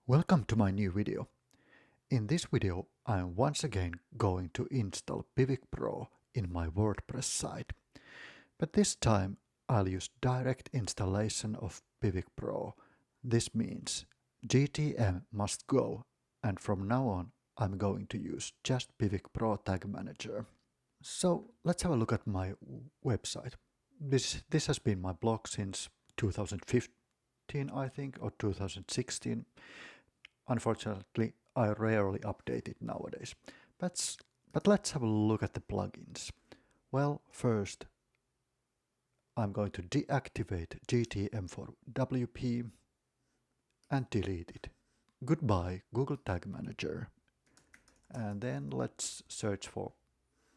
Welcome to my new video. In this video I am once again going to install Piwik PRO in my WordPress site. But this time I'll use direct installation of Piwik PRO. This means GTM must go, and from now on I'm going to use just Piwik PRO Tag Manager. So let's have a look at my website. This has been my blog since 2015 I think, or 2016. Unfortunately, I rarely update it nowadays. But let's have a look at the plugins. Well, first, I'm going to deactivate GTM for WP and delete it. Goodbye, Google Tag Manager. And then let's search for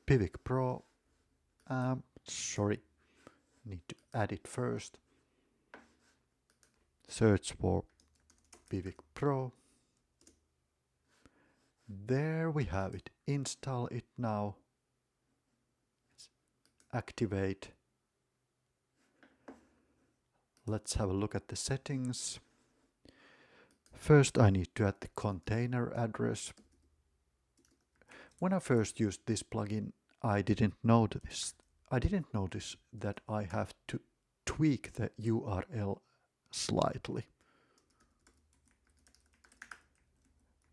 Piwik PRO. Need to add it first. Search for Piwik PRO. There we have it. Install it now. Activate. Let's have a look at the settings. First I need to add the container address. When I first used this plugin, I didn't notice that I have to tweak the URL slightly.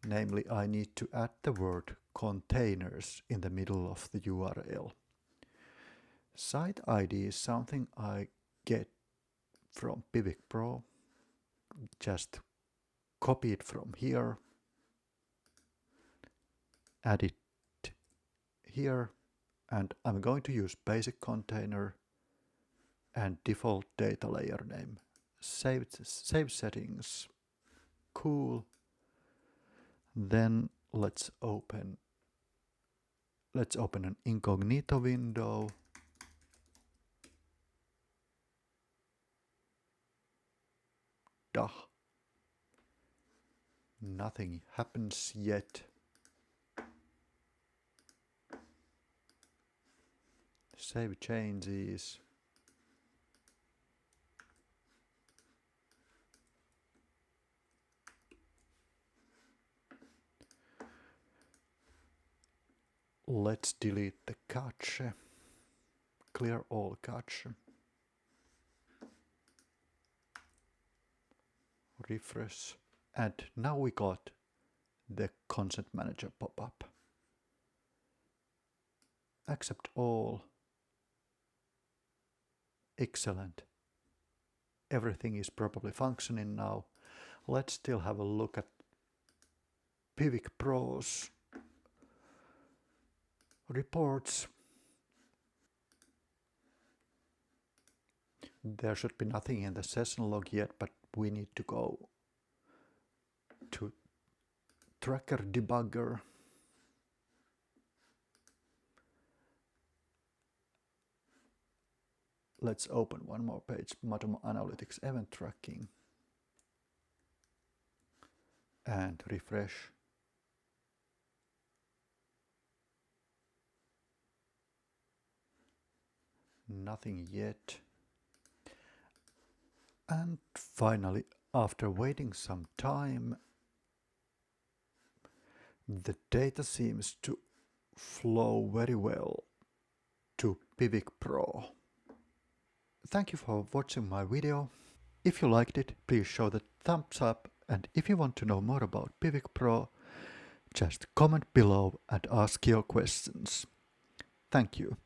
Namely, I need to add the word containers in the middle of the URL. Site ID is something I get from Piwik PRO. Just copy it from here, add it here, and I'm going to use basic container and default data layer name. Save settings. Cool. Then let's open an incognito window. Duh. Nothing happens yet. Save changes. Let's delete the cache. Clear all cache. Refresh. And now we got the consent manager pop-up. Accept all. Excellent. Everything is properly functioning now. Let's still have a look at Piwik PRO's reports. There should be nothing in the session log yet, but we need to go to tracker debugger. Let's open one more page, Modem Analytics Event Tracking, and refresh. Nothing yet. And finally, after waiting some time, the data seems to flow very well to Piwik PRO. Thank you for watching my video. If you liked it, please show the thumbs up, and if you want to know more about Piwik PRO, just comment below and ask your questions. Thank you.